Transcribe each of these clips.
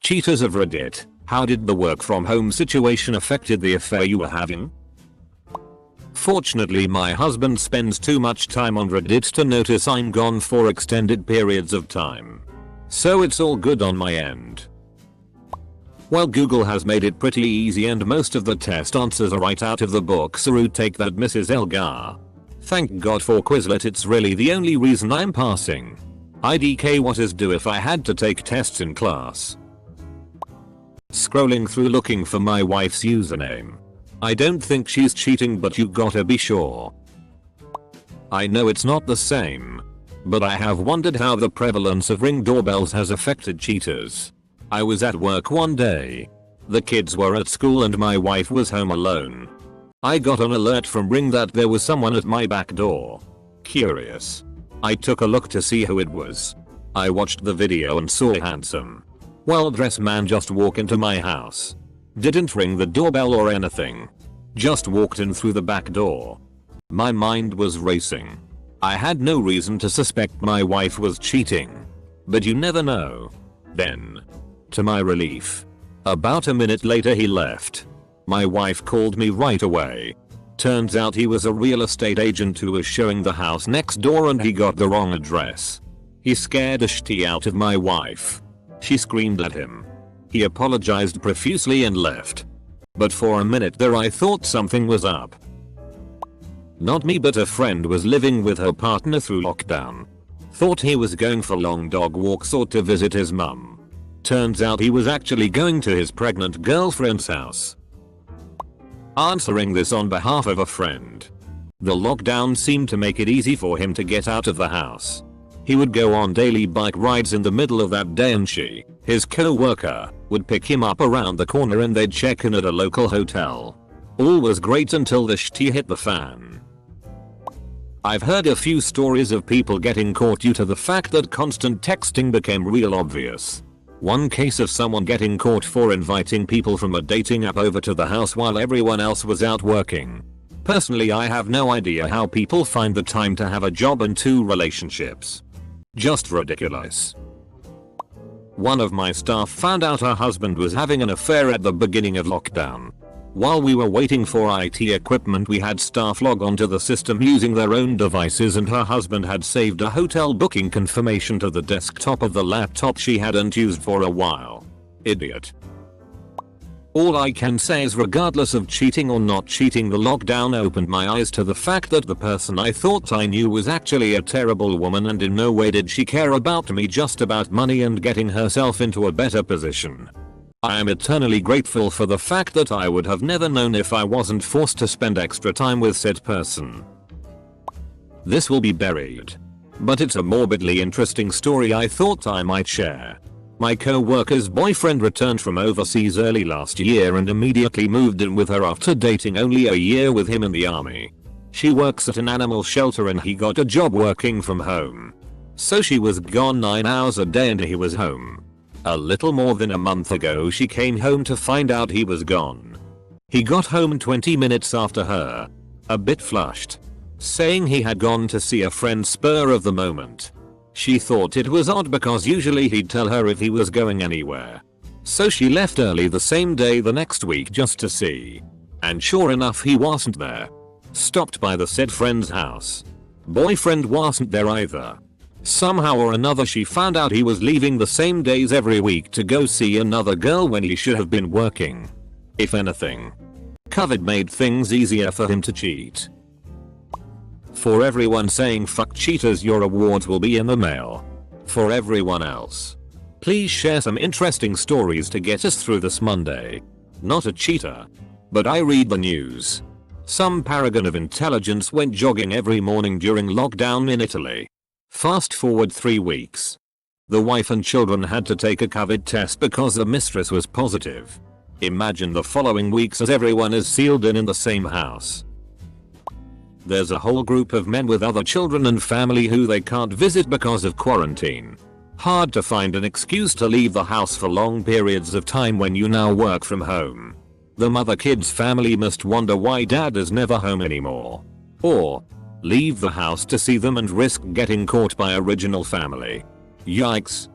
Cheaters of Reddit, how did the work from home situation affected the affair you were having? Fortunately, my husband spends too much time on Reddit to notice I'm gone for extended periods of time. So it's all good on my end. Well, Google has made it pretty easy and most of the test answers are right out of the book, so take that, Mrs. Elgar. Thank God for Quizlet, it's really the only reason I'm passing. IDK, what is do if I had to take tests in class? Scrolling through looking for my wife's username. I don't think she's cheating, but you gotta be sure. I know it's not the same, but I have wondered how the prevalence of Ring doorbells has affected cheaters. I was at work one day. The kids were at school and my wife was home alone. I got an alert from Ring that there was someone at my back door. Curious. I took a look to see who it was. I watched the video and saw a handsome, well-dressed man just walk into my house. Didn't ring the doorbell or anything. Just walked in through the back door. My mind was racing. I had no reason to suspect my wife was cheating. But you never know. Then, to my relief, about a minute later he left. My wife called me right away. Turns out he was a real estate agent who was showing the house next door and he got the wrong address. He scared the shit out of my wife. She screamed at him. He apologized profusely and left. But for a minute there I thought something was up. Not me, but a friend was living with her partner through lockdown. Thought he was going for long dog walks or to visit his mum. Turns out he was actually going to his pregnant girlfriend's house. Answering this on behalf of a friend. The lockdown seemed to make it easy for him to get out of the house. He would go on daily bike rides in the middle of that day and she, his co-worker, would pick him up around the corner and they'd check in at a local hotel. All was great until the shit hit the fan. I've heard a few stories of people getting caught due to the fact that constant texting became real obvious. One case of someone getting caught for inviting people from a dating app over to the house while everyone else was out working. Personally, I have no idea how people find the time to have a job and 2 relationships. Just ridiculous. One of my staff found out her husband was having an affair at the beginning of lockdown. While we were waiting for IT equipment, we had staff log onto the system using their own devices and her husband had saved a hotel booking confirmation to the desktop of the laptop she hadn't used for a while. Idiot. All I can say is, regardless of cheating or not cheating, the lockdown opened my eyes to the fact that the person I thought I knew was actually a terrible woman and in no way did she care about me, just about money and getting herself into a better position. I am eternally grateful for the fact that I would have never known if I wasn't forced to spend extra time with said person. This will be buried. But it's a morbidly interesting story I thought I might share. My co-worker's boyfriend returned from overseas early last year and immediately moved in with her after dating only a year with him in the army. She works at an animal shelter and he got a job working from home. So she was gone 9 hours a day and he was home. A little more than a month ago she came home to find out he was gone. He got home 20 minutes after her. A bit flushed. Saying he had gone to see a friend spur of the moment. She thought it was odd because usually he'd tell her if he was going anywhere. So she left early the same day the next week just to see. And sure enough, he wasn't there. Stopped by the said friend's house. Boyfriend wasn't there either. Somehow or another she found out he was leaving the same days every week to go see another girl when he should have been working. If anything, COVID made things easier for him to cheat. For everyone saying fuck cheaters, your awards will be in the mail. For everyone else, please share some interesting stories to get us through this Monday. Not a cheater, but I read the news. Some paragon of intelligence went jogging every morning during lockdown in Italy. Fast forward 3 weeks. The wife and children had to take a COVID test because the mistress was positive. Imagine the following weeks as everyone is sealed in the same house. There's a whole group of men with other children and family who they can't visit because of quarantine. Hard to find an excuse to leave the house for long periods of time when you now work from home. The mother kid's family must wonder why dad is never home anymore. Or leave the house to see them and risk getting caught by original family. Yikes.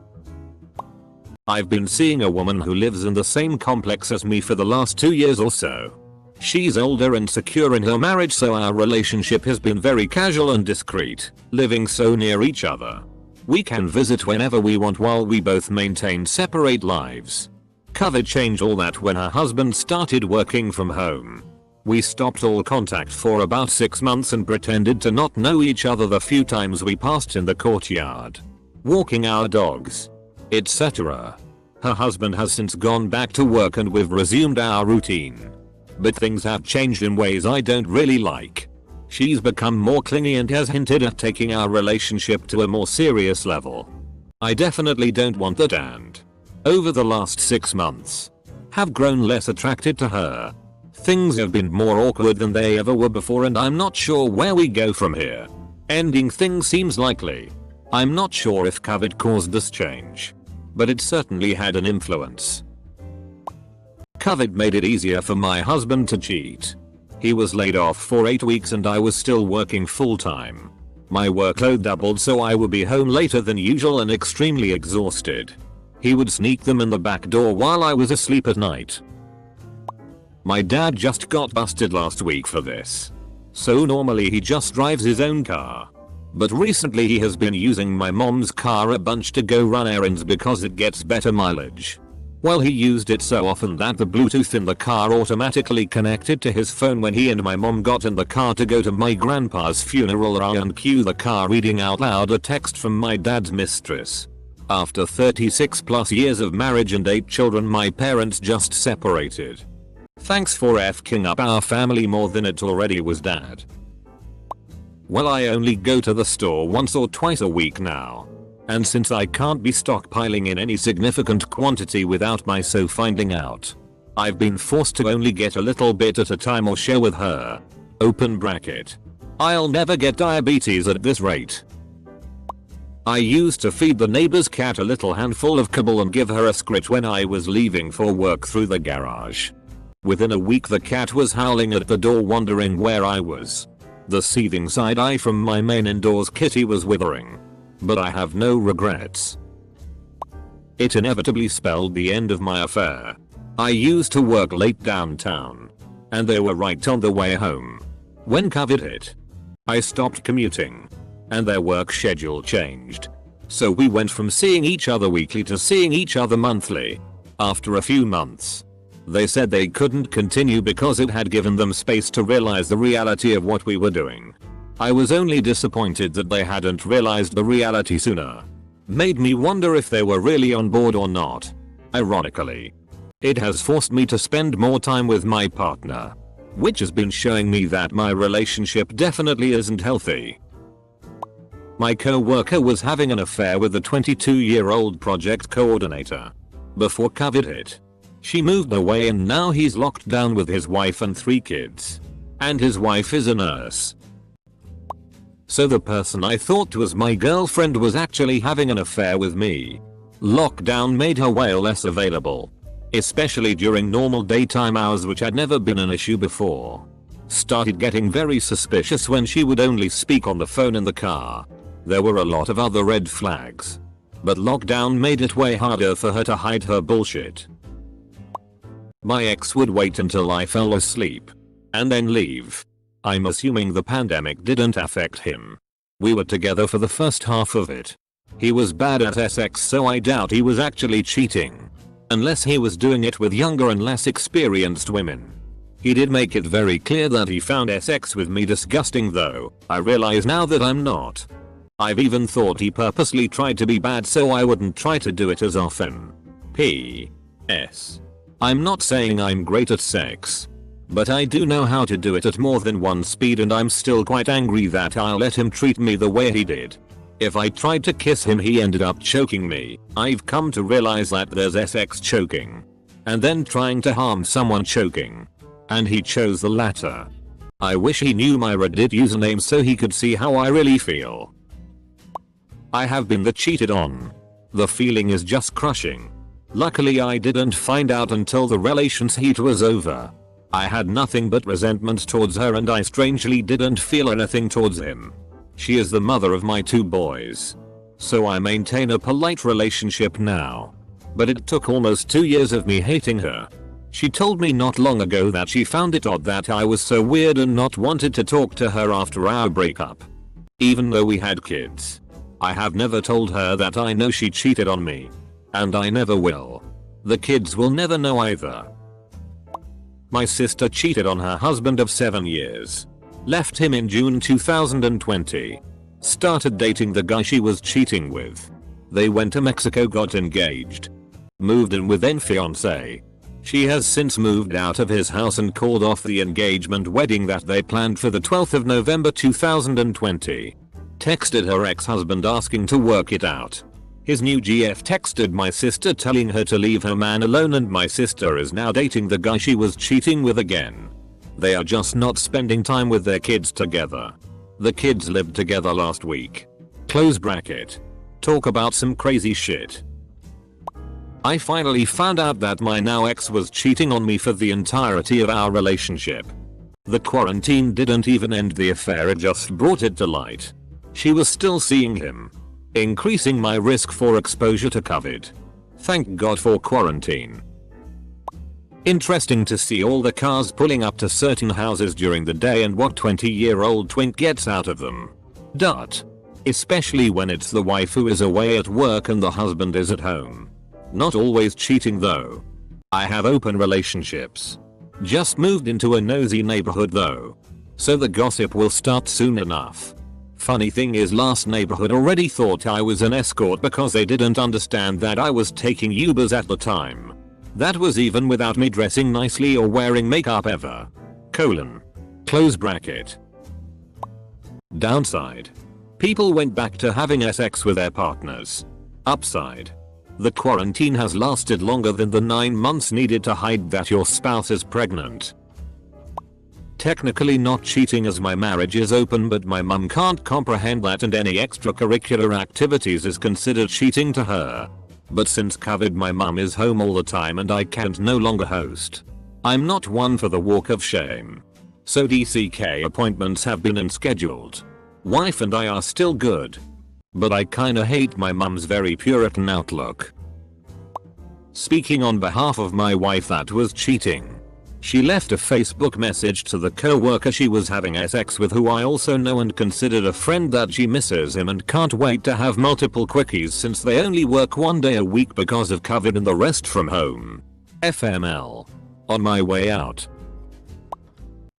I've been seeing a woman who lives in the same complex as me for the last 2 years or so. She's older and secure in her marriage, so our relationship has been very casual and discreet, living so near each other. We can visit whenever we want while we both maintain separate lives. COVID changed all that when her husband started working from home. We stopped all contact for about 6 months and pretended to not know each other the few times we passed in the courtyard, walking our dogs, etc. Her husband has since gone back to work and we've resumed our routine. But things have changed in ways I don't really like. She's become more clingy and has hinted at taking our relationship to a more serious level. I definitely don't want that, and over the last 6 months, have grown less attracted to her. Things have been more awkward than they ever were before, and I'm not sure where we go from here. Ending things seems likely. I'm not sure if COVID caused this change, but it certainly had an influence. COVID made it easier for my husband to cheat. He was laid off for 8 weeks and I was still working full time. My workload doubled, so I would be home later than usual and extremely exhausted. He would sneak them in the back door while I was asleep at night. My dad just got busted last week for this. So normally he just drives his own car. But recently he has been using my mom's car a bunch to go run errands because it gets better mileage. Well, he used it so often that the Bluetooth in the car automatically connected to his phone when he and my mom got in the car to go to my grandpa's funeral, and cue the car reading out loud a text from my dad's mistress. After 36 plus years of marriage and 8 children, my parents just separated. Thanks for f***ing up our family more than it already was, Dad. Well, I only go to the store once or twice a week now. And since I can't be stockpiling in any significant quantity without my so finding out, I've been forced to only get a little bit at a time or share with her. Open bracket. I'll never get diabetes at this rate. I used to feed the neighbor's cat a little handful of kibble and give her a scritch when I was leaving for work through the garage. Within a week the cat was howling at the door, wondering where I was. The seething side eye from my main indoors kitty was withering. But I have no regrets. It inevitably spelled the end of my affair. I used to work late downtown, and they were right on the way home when COVID hit. I stopped commuting, and their work schedule changed. So we went from seeing each other weekly to seeing each other monthly. After a few months, they said they couldn't continue because it had given them space to realize the reality of what we were doing. I was only disappointed that they hadn't realized the reality sooner. Made me wonder if they were really on board or not. Ironically, it has forced me to spend more time with my partner, which has been showing me that my relationship definitely isn't healthy. My co-worker was having an affair with a 22-year-old project coordinator. Before COVID hit, she moved away and now he's locked down with his wife and 3 kids. And his wife is a nurse. So the person I thought was my girlfriend was actually having an affair with me. Lockdown made her way less available, especially during normal daytime hours, which had never been an issue before. Started getting very suspicious when she would only speak on the phone in the car. There were a lot of other red flags, but lockdown made it way harder for her to hide her bullshit. My ex would wait until I fell asleep and then leave. I'm assuming the pandemic didn't affect him. We were together for the first half of it. He was bad at sex, so I doubt he was actually cheating, unless he was doing it with younger and less experienced women. He did make it very clear that he found sex with me disgusting, though I realize now that I'm not. I've even thought he purposely tried to be bad so I wouldn't try to do it as often. P.S. I'm not saying I'm great at sex, but I do know how to do it at more than one speed, and I'm still quite angry that I let him treat me the way he did. If I tried to kiss him, he ended up choking me. I've come to realize that there's sex choking, and then trying to harm someone choking, and he chose the latter. I wish he knew my Reddit username so he could see how I really feel. I have been cheated on. The feeling is just crushing. Luckily I didn't find out until the relation's heat was over. I had nothing but resentment towards her, and I strangely didn't feel anything towards him. She is the mother of my 2 boys, so I maintain a polite relationship now. But it took almost 2 years of me hating her. She told me not long ago that she found it odd that I was so weird and not wanted to talk to her after our breakup. Even though we had kids. I have never told her that I know she cheated on me. And I never will. The kids will never know either. My sister cheated on her husband of 7 years. Left him in June 2020. Started dating the guy she was cheating with. They went to Mexico, got engaged. Moved in with then fiancé. She has since moved out of his house and called off the engagement wedding that they planned for the 12th of November 2020. Texted her ex-husband asking to work it out. His new GF texted my sister telling her to leave her man alone, and my sister is now dating the guy she was cheating with again. They are just not spending time with their kids together. The kids lived together last week. Close bracket. Talk about some crazy shit. I finally found out that my now ex was cheating on me for the entirety of our relationship. The quarantine didn't even end the affair, it just brought it to light. She was still seeing him. Increasing my risk for exposure to COVID. Thank God for quarantine. Interesting to see all the cars pulling up to certain houses during the day and what 20-year-old twink gets out of them. Especially when it's the wife who is away at work and the husband is at home. Not always cheating though. I have open relationships. Just moved into a nosy neighborhood though. So the gossip will start soon enough. Funny thing is, last neighborhood already thought I was an escort because they didn't understand that I was taking Ubers at the time. That was even without me dressing nicely or wearing makeup ever. Close bracket. Downside. People went back to having sex with their partners. Upside. The quarantine has lasted longer than the 9 months needed to hide that your spouse is pregnant. Technically not cheating as my marriage is open, but my mum can't comprehend that, and any extracurricular activities is considered cheating to her. But since COVID, my mum is home all the time and I can't no longer host. I'm not one for the walk of shame. So DCK appointments have been scheduled. Wife and I are still good. But I kinda hate my mum's very Puritan outlook. Speaking on behalf of my wife that was cheating. She left a Facebook message to the co-worker she was having sex with, who I also know and considered a friend, that she misses him and can't wait to have multiple quickies since they only work 1 day a week because of COVID and the rest from home. FML. On my way out.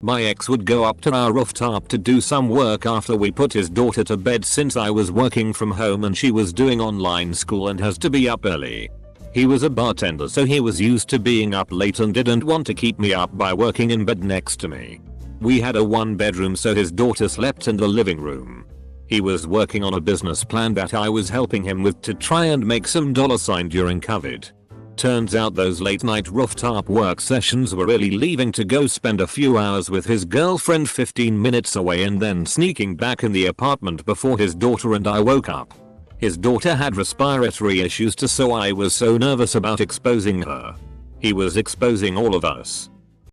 My ex would go up to our rooftop to do some work after we put his daughter to bed, since I was working from home and she was doing online school and has to be up early. He was a bartender, so he was used to being up late and didn't want to keep me up by working in bed next to me. We had a 1-bedroom, so his daughter slept in the living room. He was working on a business plan that I was helping him with to try and make some $sign during COVID. Turns out those late night rooftop work sessions were really leaving to go spend a few hours with his girlfriend 15 minutes away and then sneaking back in the apartment before his daughter and I woke up. His daughter had respiratory issues too, so I was so nervous about exposing her. He was exposing all of us.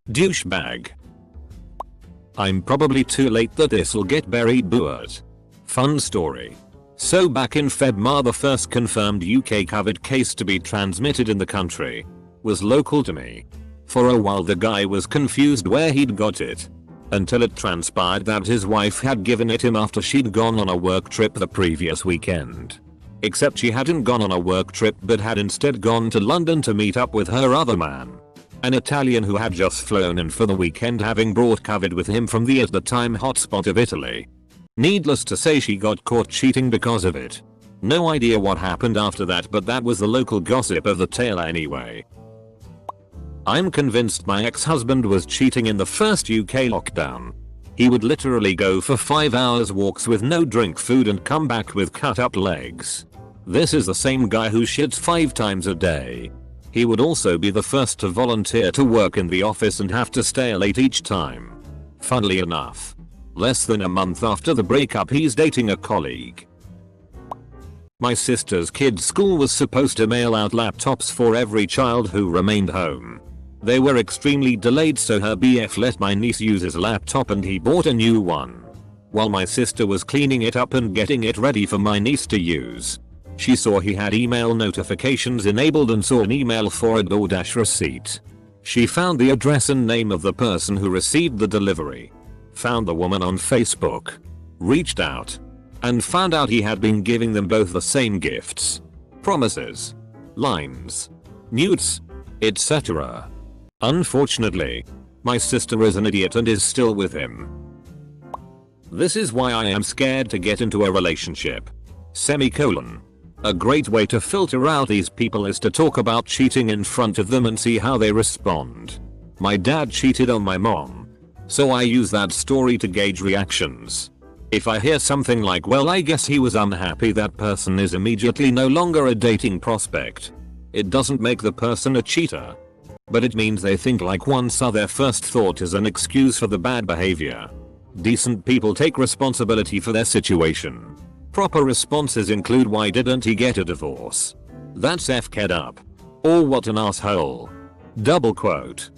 Douchebag. I'm probably too late that this'll get buried, but fun story. So back in Feb, the first confirmed UK COVID case to be transmitted in the country was local to me. For a while the guy was confused where he'd got it, until it transpired that his wife had given it him after she'd gone on a work trip the previous weekend. Except she hadn't gone on a work trip but had instead gone to London to meet up with her other man, an Italian who had just flown in for the weekend, having brought COVID with him from the at the time hotspot of Italy. Needless to say, she got caught cheating because of it. No idea what happened after that, but that was the local gossip of the tale anyway. I'm convinced my ex-husband was cheating in the first UK lockdown. He would literally go for 5 hours walks with no drink food and come back with cut up legs. This is the same guy who shits 5 times a day. He would also be the first to volunteer to work in the office and have to stay late each time. Funnily enough, less than a month after the breakup, he's dating a colleague. My sister's kid's school was supposed to mail out laptops for every child who remained home. They were extremely delayed, so her BF let my niece use his laptop and he bought a new one. While my sister was cleaning it up and getting it ready for my niece to use, She saw he had email notifications enabled and saw an email for a DoorDash receipt. She found the address and name of the person who received the delivery. Found the woman on Facebook. Reached out. And found out he had been giving them both the same gifts. Promises. Lines. Nudes. Etc. Unfortunately, my sister is an idiot and is still with him. This is why I am scared to get into a relationship. Semicolon. A great way to filter out these people is to talk about cheating in front of them and see how they respond. My dad cheated on my mom. So I use that story to gauge reactions. If I hear something like, well, I guess he was unhappy, that person is immediately no longer a dating prospect. It doesn't make the person a cheater. But it means they think like one, so their first thought is an excuse for the bad behavior. Decent people take responsibility for their situation. Proper responses include, why didn't he get a divorce? That's f***ed up. Or what an asshole. Double quote.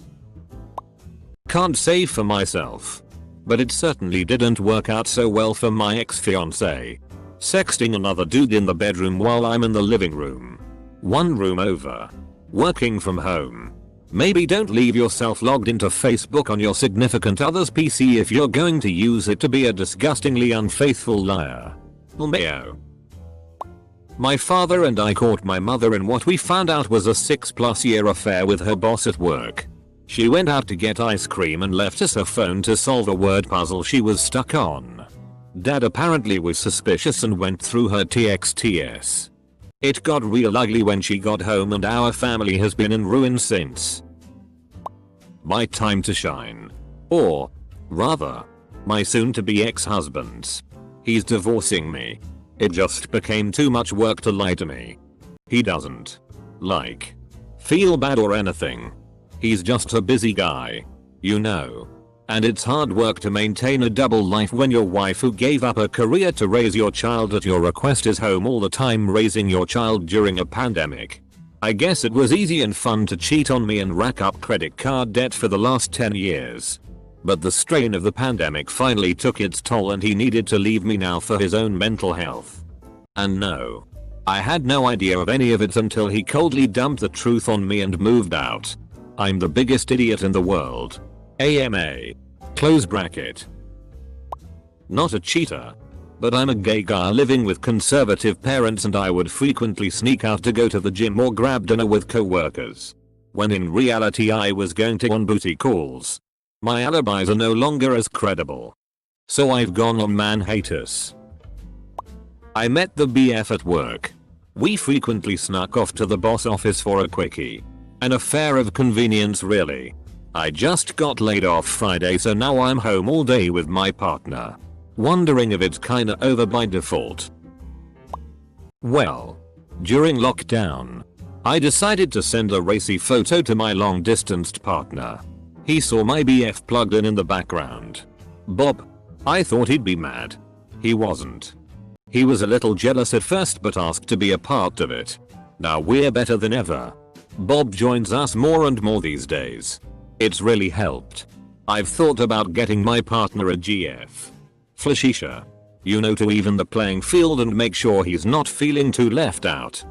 Can't say for myself. But it certainly didn't work out so well for my ex-fiancé. Sexting another dude in the bedroom while I'm in the living room. One room over. Working from home. Maybe don't leave yourself logged into Facebook on your significant other's PC if you're going to use it to be a disgustingly unfaithful liar. LMAO. My father and I caught my mother in what we found out was a 6+ year affair with her boss at work. She went out to get ice cream and left us her phone to solve a word puzzle she was stuck on. Dad apparently was suspicious and went through her TXTs. It got real ugly when she got home and our family has been in ruins since. My time to shine. Or, rather, my soon-to-be ex-husband's. He's divorcing me. It just became too much work to lie to me. He doesn't, like, feel bad or anything. He's just a busy guy. You know. And it's hard work to maintain a double life when your wife, who gave up her career to raise your child at your request, is home all the time raising your child during a pandemic. I guess it was easy and fun to cheat on me and rack up credit card debt for the last 10 years. But the strain of the pandemic finally took its toll and he needed to leave me now for his own mental health. And no. I had no idea of any of it until he coldly dumped the truth on me and moved out. I'm the biggest idiot in the world. AMA. Close bracket. Not a cheater. But I'm a gay guy living with conservative parents and I would frequently sneak out to go to the gym or grab dinner with co-workers. When in reality I was going to on booty calls. My alibis are no longer as credible. So I've gone on man hiatus. I met the BF at work. We frequently snuck off to the boss office for a quickie. An affair of convenience really. I just got laid off Friday, so now I'm home all day with my partner. Wondering if it's kinda over by default. Well, during lockdown, I decided to send a racy photo to my long distanced partner. He saw my BF plugged in the background. Bob. I thought he'd be mad. He wasn't. He was a little jealous at first but asked to be a part of it. Now we're better than ever. Bob joins us more and more these days. It's really helped. I've thought about getting my partner a GF. Flashisha. You know, to even the playing field and make sure he's not feeling too left out.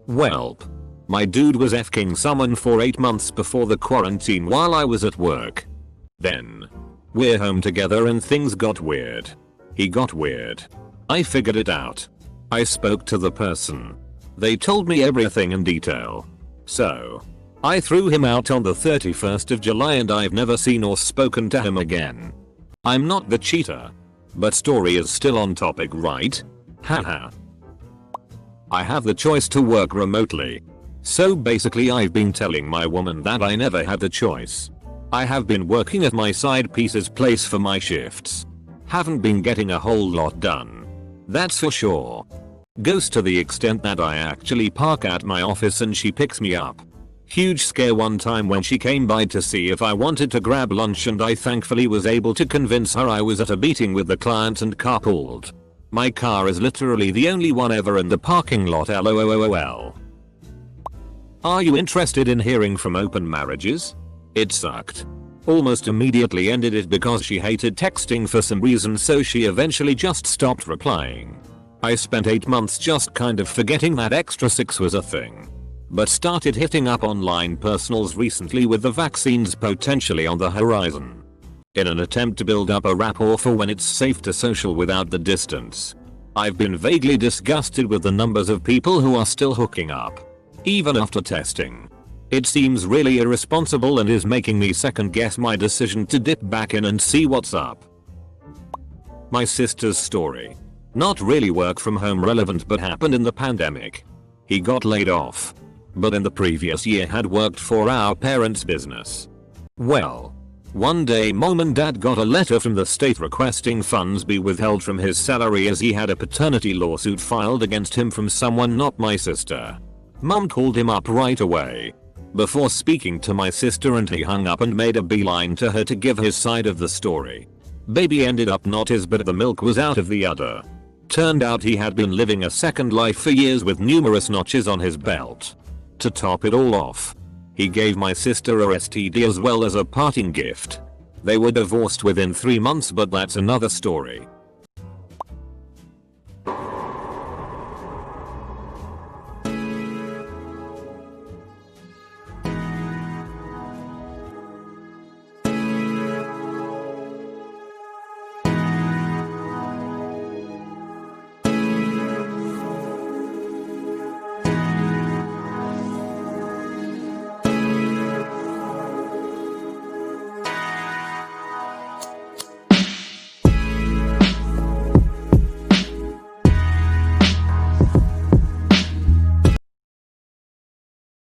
Welp. My dude was f***ing someone for 8 months before the quarantine while I was at work. Then, we're home together and things got weird. He got weird. I figured it out. I spoke to the person. They told me everything in detail. So, I threw him out on the 31st of July and I've never seen or spoken to him again. I'm not the cheater. But story is still on topic, right? Haha. I have the choice to work remotely. So basically I've been telling my woman that I never had the choice. I have been working at my side piece's place for my shifts. Haven't been getting a whole lot done. That's for sure. Goes to the extent that I actually park at my office and she picks me up. Huge scare one time when she came by to see if I wanted to grab lunch and I thankfully was able to convince her I was at a meeting with the client and carpooled. My car is literally the only one ever in the parking lot, lol. Are you interested in hearing from open marriages? It sucked. Almost immediately ended it because she hated texting for some reason, so she eventually just stopped replying. I spent 8 months just kind of forgetting that extra 6 was a thing. But started hitting up online personals recently with the vaccines potentially on the horizon. In an attempt to build up a rapport for when it's safe to social without the distance. I've been vaguely disgusted with the numbers of people who are still hooking up. Even after testing. It seems really irresponsible and is making me second guess my decision to dip back in and see what's up. My sister's story. Not really work from home relevant but happened in the pandemic. He got laid off. But in the previous year had worked for our parents' business. Well, one day mom and dad got a letter from the state requesting funds be withheld from his salary as he had a paternity lawsuit filed against him from someone not my sister. Mom called him up right away. Before speaking to my sister and he hung up and made a beeline to her to give his side of the story. Baby ended up not his but the milk was out of the udder. Turned out he had been living a second life for years with numerous notches on his belt. To top it all off, he gave my sister a STD as well as a parting gift. They were divorced within 3 months but that's another story.